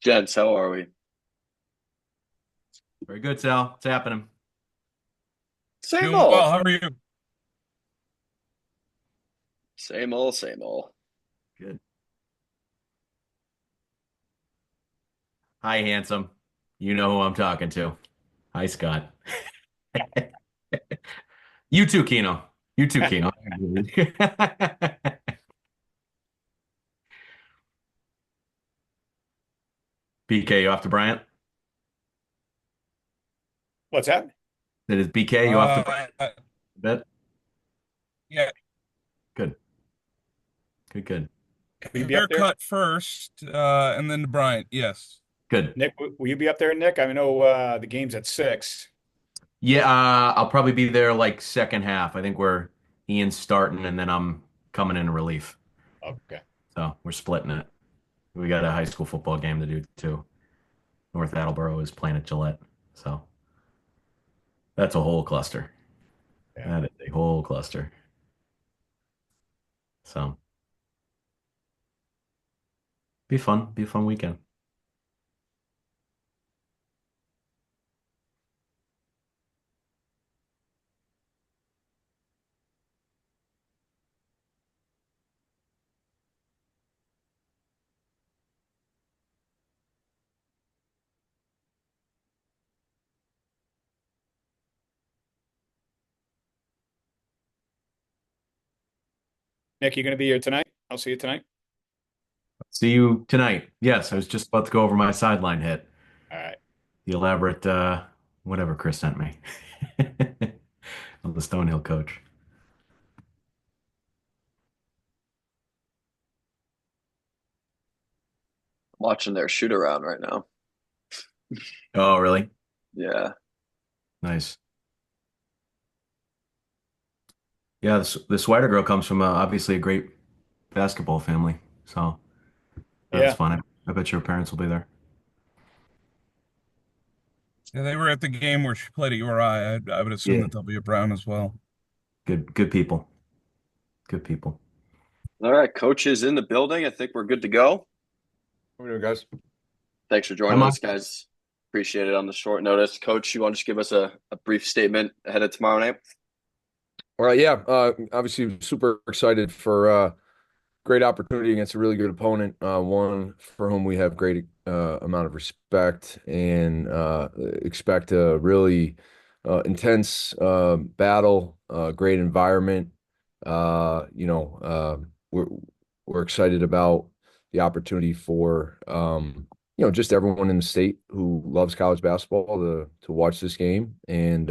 Gents, how are we? Very good, Sal. It's happening. Same Doing old. well. How are you? Same old, same old. Good. Hi, handsome. You know who I'm talking to. Hi, Scott. You too, Kino. You too, Kino. BK, you off to Bryant? What's that? That is BK, you off to Uh, Bryant? Bet. yeah, Good. Good, good. Will you be up there? haircut first, and then to Bryant. Yes. Good. Nick, will you be up there, Nick? I know the game's at 6. Yeah, I'll probably be there like second half. I think we're Ian's starting and then I'm coming in relief. Okay. So we're splitting it. We got a high school football game to do too. North Attleboro is playing at Gillette. So that's a whole cluster. Yeah. That is a whole cluster. So be fun. Be a fun weekend. Nick, you going to be here tonight? I'll see you tonight. See you tonight. Yes, I was just about to go over my sideline hit. All right. The elaborate whatever Chris sent me. On the Stonehill coach. Watching their shoot around right now. Oh, really? Yeah. Nice. Yeah, this Swider girl comes from obviously a great basketball family. So that's Yeah. fun. I bet your parents will be there. Yeah, they were at the game where she played at URI. I would assume Yeah. that they'll be at Brown as well. Good people. Good people. All right, coach is in the building. I think we're good to go. What are we doing, guys? Thanks for I'm joining on. us, guys. Appreciate it on the short notice. Coach, you want to just give us a brief statement ahead of tomorrow night? All right, yeah. Obviously, super excited for great opportunity against a really good opponent. One for whom we have great amount of respect and expect a really intense battle, great environment. You know, we're excited about the opportunity for just everyone in the state who loves college basketball to watch this game and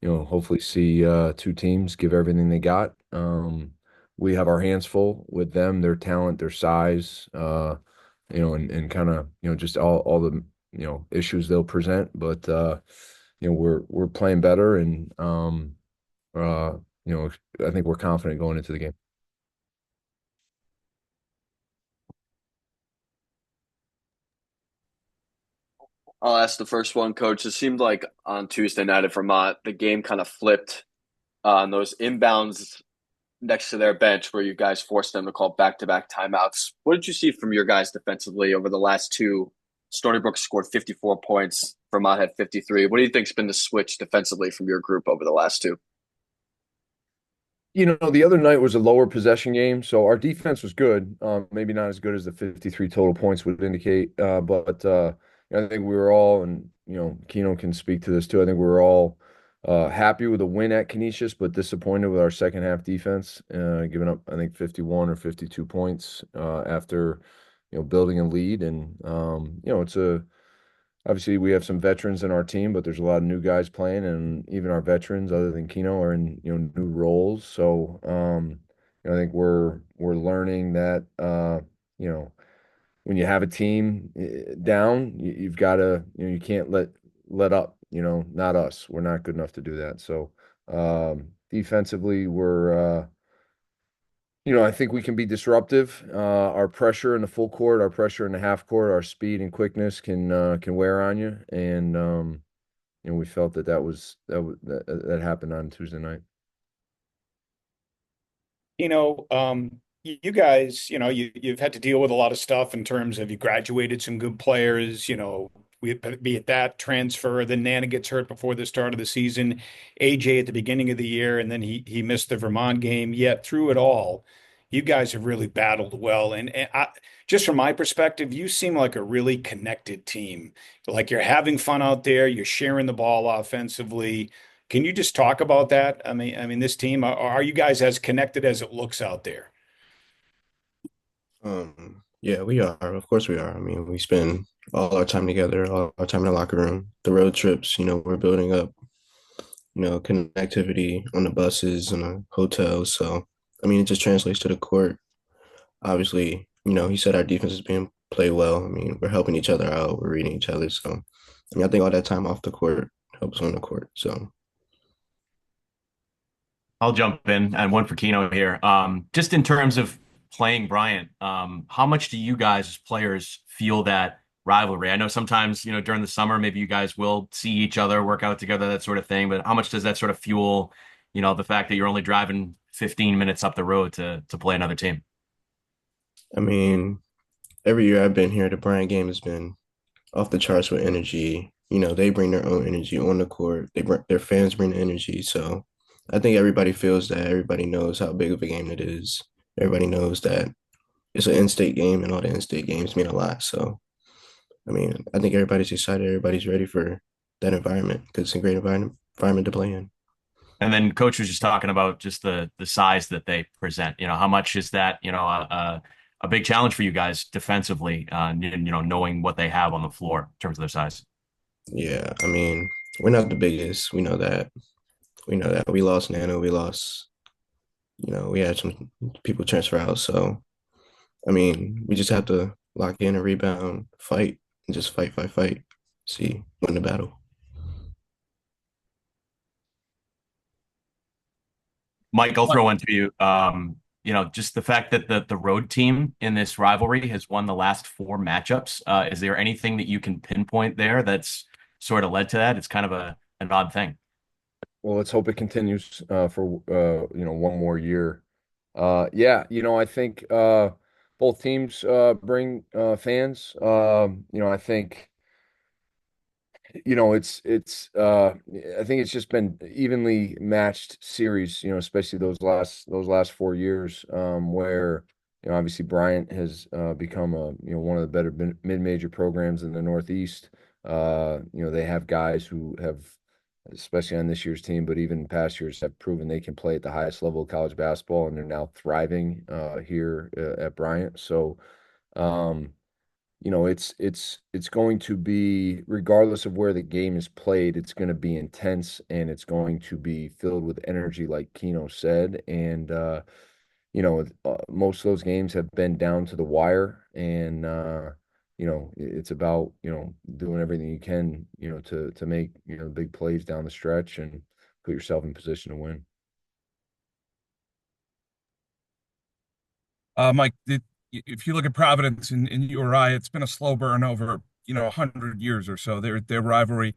hopefully see two teams give everything they got. We have our hands full with them, their talent, their size, and kind of, just all the, issues they'll present. But we're playing better and uh, I think we're confident going into the game. I'll ask the first one, Coach. It seemed like on Tuesday night at Vermont, the game kind of flipped on those inbounds next to their bench where you guys forced them to call back-to-back timeouts. What did you see from your guys defensively over the last two? Stony Brook scored 54 points. Vermont had 53. What do you think's been the switch defensively from your group over the last two? The other night was a lower possession game, so our defense was good. Maybe not as good as the 53 total points would indicate, but I think we were all, and Kino can speak to this too. I think we were all happy with the win at Canisius, but disappointed with our second half defense, giving up I think 51 or 52 points after building a lead, and it's a obviously we have some veterans in our team, but there's a lot of new guys playing, and even our veterans, other than Keno, are in new roles. So I think we're learning that when you have a team down, you've got to you can't let up. Not us. We're not good enough to do that. So defensively, we're I think we can be disruptive. Our pressure in the full court, our pressure in the half court, our speed and quickness can wear on you, and we felt that happened on Tuesday night. You know, you guys, you've had to deal with a lot of stuff in terms of you graduated some good players, be it that transfer, then Nana gets hurt before the start of the season, AJ at the beginning of the year, and then he missed the Vermont game. Yet through it all, you guys have really battled well. Just from my perspective, you seem like a really connected team. Like you're having fun out there, you're sharing the ball offensively. Can you just talk about that? I mean, this team, are you guys as connected as it looks out there? Yeah, we are. Of course we are. I mean, we spend all our time together, all our time in the locker room. The road trips, we're building up, connectivity on the buses and the hotels. So, I mean, it just translates to the court. Obviously, he said our defense is being played well. I mean, we're helping each other out, we're reading each other. So, I mean, I think all that time off the court helps on the court. So, I'll jump in and one for Kino here. Just in terms of playing Bryant, how much do you guys as players feel that rivalry? I know sometimes, during the summer, maybe you guys will see each other, work out together, that sort of thing. But how much does that sort of fuel, the fact that you're only driving 15 minutes up the road to play another team? I mean, every year I've been here, the Bryant game has been off the charts with energy. They bring their own energy on the court. Their fans bring the energy. So I think everybody feels that. Everybody knows how big of a game it is. Everybody knows that it's an in-state game, and all the in-state games mean a lot. So I mean, I think everybody's excited. Everybody's ready for that environment because it's a great environment to play in. And then coach was just talking about just the size that they present. How much is that, a big challenge for you guys defensively, knowing what they have on the floor in terms of their size? Yeah, I mean, we're not the biggest. We know that. We know that. We lost Nano. We lost, we had some people transfer out. So, I mean, we just have to lock in and rebound, fight, and just fight, fight, fight. See, win the battle. Mike, I'll throw one to you. Just the fact that the road team in this rivalry has won the last four matchups. Is there anything that you can pinpoint there that's sort of led to that? It's kind of an odd thing. Well, let's hope it continues for one more year. Yeah, I think both teams bring fans. I think I think it's just been evenly matched series, especially those last 4 years, where obviously Bryant has become one of the better mid-major programs in the Northeast. They have guys who have, especially on this year's team, but even in past years, have proven they can play at the highest level of college basketball, and they're now thriving here at Bryant. So um, it's going to be, regardless of where the game is played, it's going to be intense, and it's going to be filled with energy, like Kino said. And most of those games have been down to the wire, and it's about doing everything you can to make big plays down the stretch and put yourself in position to win. Mike, if you look at Providence and URI, it's been a slow burn over 100 years or so. Their rivalry,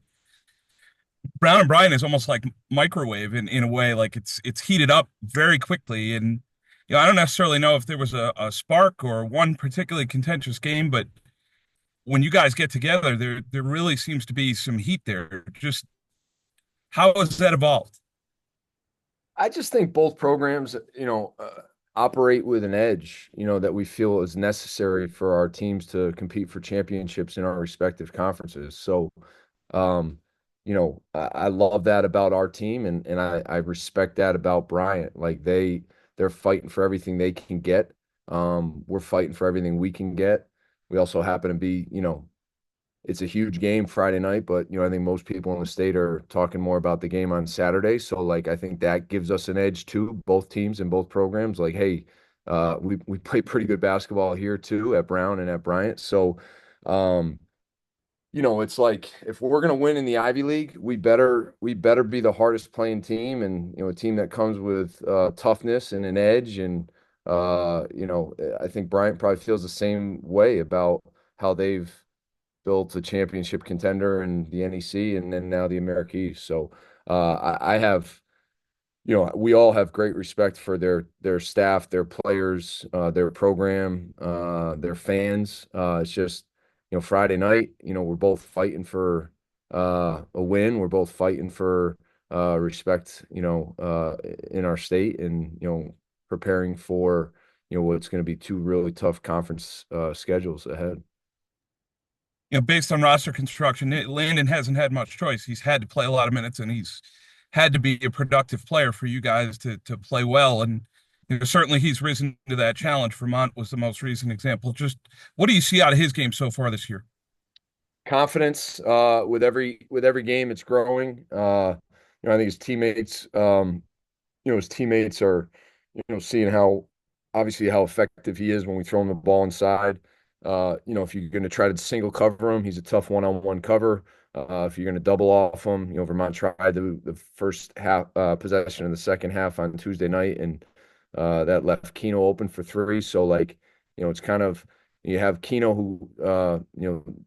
Brown and Bryan, is almost like microwave in a way. Like it's heated up very quickly, and I don't necessarily know if there was a spark or one particularly contentious game, but when you guys get together, there really seems to be some heat there. Just how has that evolved? I just think both programs, operate with an edge, that we feel is necessary for our teams to compete for championships in our respective conferences. So, I love that about our team, and I respect that about Bryant. Like they're fighting for everything they can get. We're fighting for everything we can get. We also happen to be, it's a huge game Friday night, but I think most people in the state are talking more about the game on Saturday. So like I think that gives us an edge too, both teams and both programs. Like, hey, we play pretty good basketball here too at Brown and at Bryant. So um, it's like if we're gonna win in the Ivy League, we better be the hardest playing team, and a team that comes with toughness and an edge. And I think Bryant probably feels the same way about how they've built a championship contender in the NEC and then now the America East. So I have we all have great respect for their staff, their players, their program, their fans. It's just, Friday night, we're both fighting for a win. We're both fighting for respect, in our state, and preparing for what's going to be two really tough conference schedules ahead. Based on roster construction, Landon hasn't had much choice. He's had to play a lot of minutes, and he's had to be a productive player for you guys to play well. And certainly he's risen to that challenge. Vermont was the most recent example. Just what do you see out of his game so far this year? Confidence with every game, it's growing. I think his teammates are, seeing how obviously how effective he is when we throw him the ball inside. If you're going to try to single cover him, he's a tough one-on-one cover. If you're going to double off him, Vermont tried the first half possession in the second half on Tuesday night, and that left Kino open for three. So like, it's kind of you have Kino who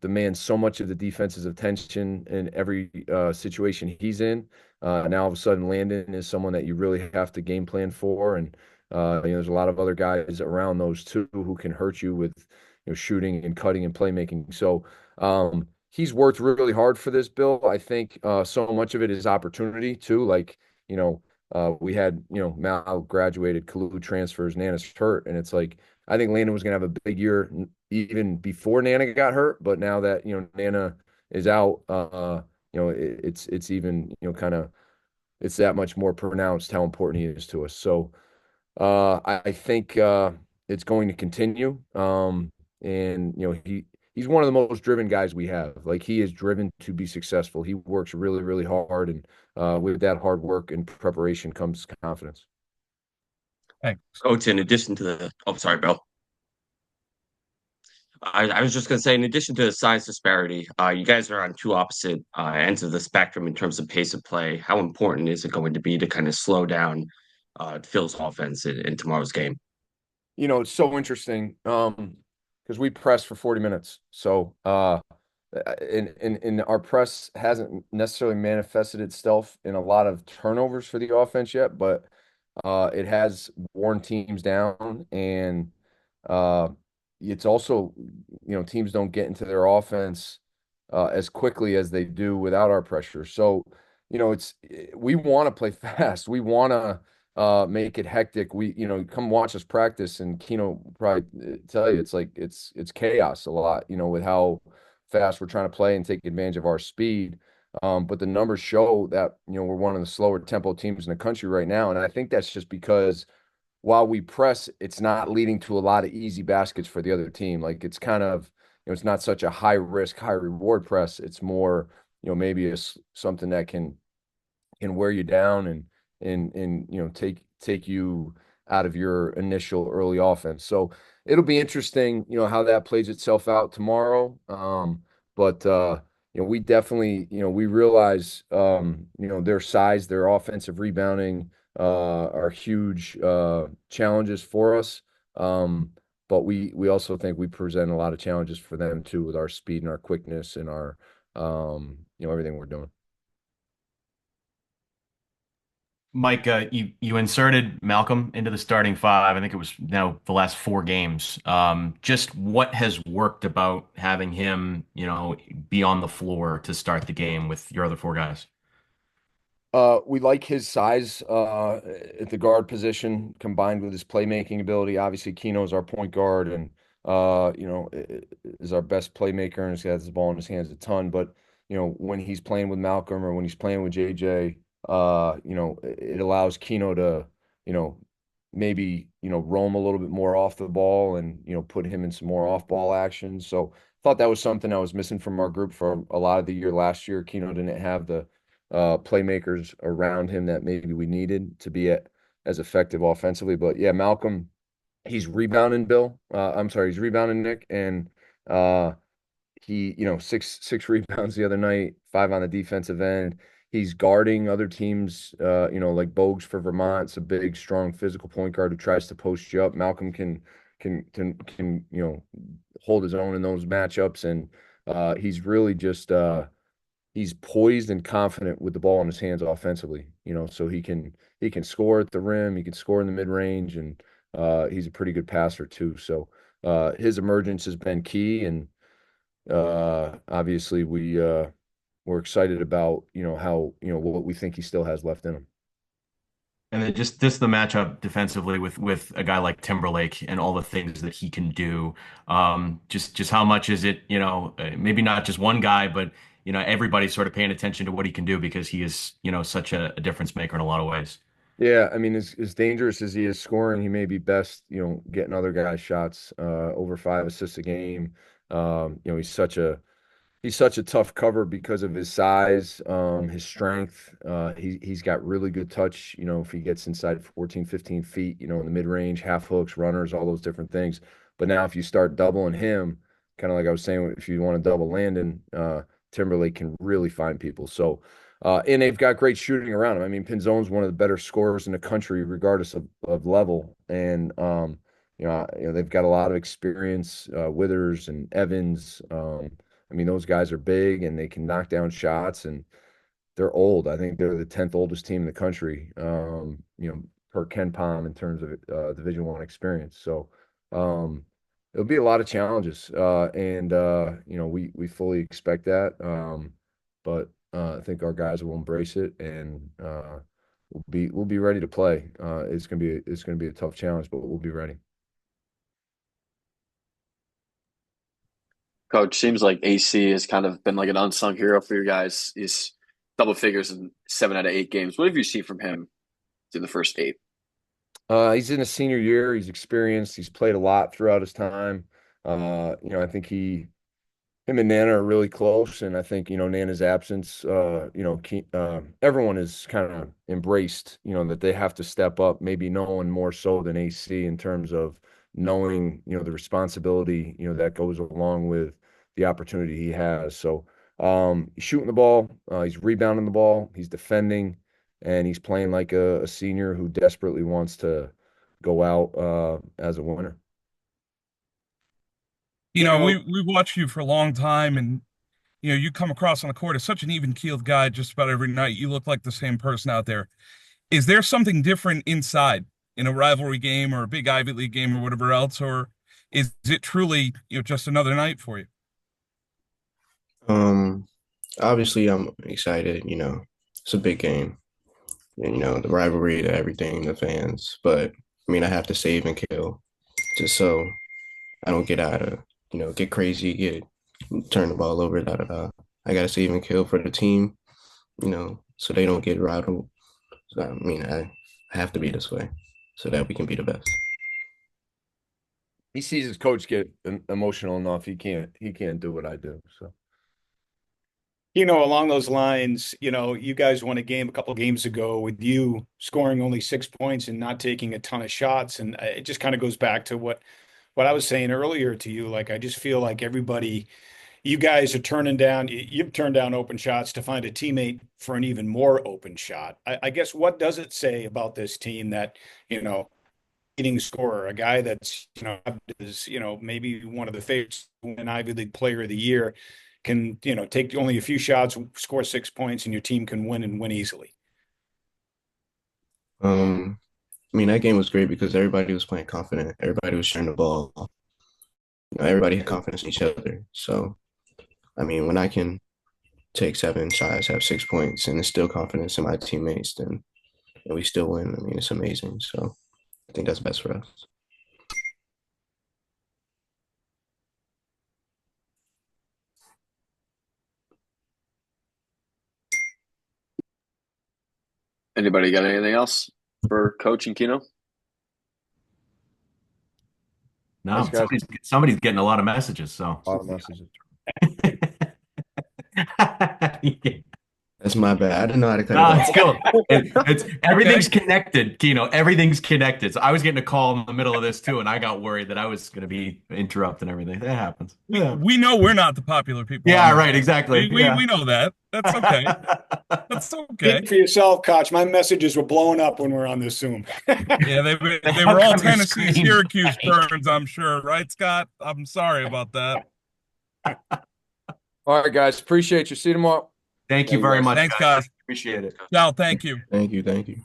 demands so much of the defense's attention in every situation he's in. Now all of a sudden, Landon is someone that you really have to game plan for, and there's a lot of other guys around those two who can hurt you with shooting and cutting and playmaking. So he's worked really hard for this, Bill. I think so much of it is opportunity too. Like we had Mal graduated, Kalu transfers, Nana's hurt, and it's like I think Landon was going to have a big year even before Nana got hurt, but now that Nana is out, it's even kind of it's that much more pronounced how important he is to us. So I think it's going to continue. And he's one of the most driven guys we have. Like he is driven to be successful. He works really, really hard, and with that hard work and preparation comes confidence. Thanks. Coach, in addition to the, oh, sorry, Bill. I was just going to say, in addition to the size disparity, you guys are on two opposite ends of the spectrum in terms of pace of play. How important is it going to be to kind of slow down Phil's offense in tomorrow's game? It's so interesting because we pressed for 40 minutes. So and our press hasn't necessarily manifested itself in a lot of turnovers for the offense yet, but it has worn teams down, and uh, it's also, teams don't get into their offense as quickly as they do without our pressure. So, we want to play fast. We want to make it hectic. Come watch us practice, and Kino will probably tell you it's like it's chaos a lot, with how fast we're trying to play and take advantage of our speed. But the numbers show that, we're one of the slower tempo teams in the country right now. And I think that's just because while we press, it's not leading to a lot of easy baskets for the other team. Like it's kind of, it's not such a high risk, high reward press. It's more, maybe something that can wear you down and take you out of your initial early offense. So it'll be interesting, how that plays itself out tomorrow. But we definitely, we realize, their size, their offensive rebounding are huge challenges for us. But we also think we present a lot of challenges for them too, with our speed and our quickness and our everything we're doing. Mike, you inserted Malcolm into the starting five. I think it was now the last four games. Just what has worked about having him, be on the floor to start the game with your other four guys? We like his size at the guard position combined with his playmaking ability. Obviously, Kino's our point guard and is our best playmaker and has the ball in his hands a ton. But when he's playing with Malcolm or when he's playing with JJ, it allows Kino to maybe roam a little bit more off the ball and put him in some more off ball action. So thought that was something I was missing from our group for a lot of the year last year. Kino didn't have the playmakers around him that maybe we needed to be as effective offensively. But yeah, Malcolm, he's rebounding Bill. I'm sorry, he's rebounding Nick, and he, six rebounds the other night, five on the defensive end. He's guarding other teams, like Bogues for Vermont. It's a big, strong, physical point guard who tries to post you up. Malcolm can hold his own in those matchups, and he's really just he's poised and confident with the ball in his hands offensively, so he can he can score at the rim, he can score in the mid range, and he's a pretty good passer too. So his emergence has been key, and obviously we're excited about how what we think he still has left in him. And then just this the matchup defensively with a guy like Timberlake and all the things that he can do. Just how much is it, maybe not just one guy, but everybody's sort of paying attention to what he can do because he is, such a difference maker in a lot of ways. Yeah, I mean, as dangerous as he is scoring, he may be best, getting other guys shots, over 5 assists a game. He's such a tough cover because of his size, his strength. He's got really good touch, if he gets inside 14, 15 feet, in the mid range, half hooks, runners, all those different things. But now if you start doubling him, kind of like I was saying, if you want to double Landon, Timberlake can really find people. So, and they've got great shooting around him. I mean, Pinzone's one of the better scorers in the country, regardless of level. And, they've got a lot of experience, Withers and Evans. I mean, those guys are big and they can knock down shots, and they're old. I think they're the 10th oldest team in the country, per Ken Pom in terms of Division I experience. So it'll be a lot of challenges, and we fully expect that. But I think our guys will embrace it, and we'll be ready to play. It's gonna be a tough challenge, but we'll be ready. Coach, seems like AC has kind of been like an unsung hero for you guys. He's double figures in 7 out of 8 games. What have you seen from him through the first 8? He's in his senior year. He's experienced. He's played a lot throughout his time. I think him and Nana are really close, and I think Nana's absence. Everyone has kind of embraced that they have to step up. Maybe no one more so than AC in terms of knowing the responsibility that goes along with the opportunity he has. So he's shooting the ball, he's rebounding the ball, he's defending, and he's playing like a senior who desperately wants to go out as a winner. We've watched you for a long time, and you come across on the court as such an even-keeled guy just about every night. You look like the same person out there. Is there something different inside in a rivalry game or a big Ivy League game or whatever else, or is it truly, just another night for you? Um, Obviously, I'm excited. It's a big game, and the rivalry, the everything, the fans. But I mean, I have to save and kill just so I don't get out of, get crazy, get turn the ball over, da da da. I gotta save and kill for the team, so they don't get rattled. So, I mean, I have to be this way so that we can be the best. He sees his coach get emotional enough. He can't do what I do. So. Along those lines, you guys won a game a couple games ago with you scoring only 6 points and not taking a ton of shots. And it just kind of goes back to what I was saying earlier to you. Like, I just feel like you guys are turning down, you've turned down open shots to find a teammate for an even more open shot. I guess, what does it say about this team that, leading scorer, a guy that's, is, maybe one of the favorites to win Ivy League Player of the Year, can, take only a few shots, score 6 points, and your team can win and win easily? I mean, that game was great because everybody was playing confident. Everybody was sharing the ball. Everybody had confidence in each other. So, I mean, when I can take 7 shots, have 6 points, and instill confidence in my teammates, then and we still win. I mean, it's amazing. So, I think that's best for us. Anybody got anything else for Coach and Kino? No, Thanks, guys. somebody's getting a lot of messages. So A lot of messages. That's my bad. I didn't know how to cut it no, off. it's cool. It's everything's connected, Kino. Everything's connected. So I was getting a call in the middle of this too, and I got worried that I was going to be interrupting everything. That happens. Yeah. We know we're not the popular people. Yeah, right. Exactly. We know that. That's okay. That's okay. Speak for yourself, Koch. My messages were blowing up when we were on this Zoom. Yeah, they were all Tennessee, Syracuse burns, I'm sure. Right, Scott? I'm sorry about that. All right, guys. Appreciate you. See you tomorrow. Thank you very much. Thanks, guys. Appreciate it. Cal, thank you. Thank you. Thank you.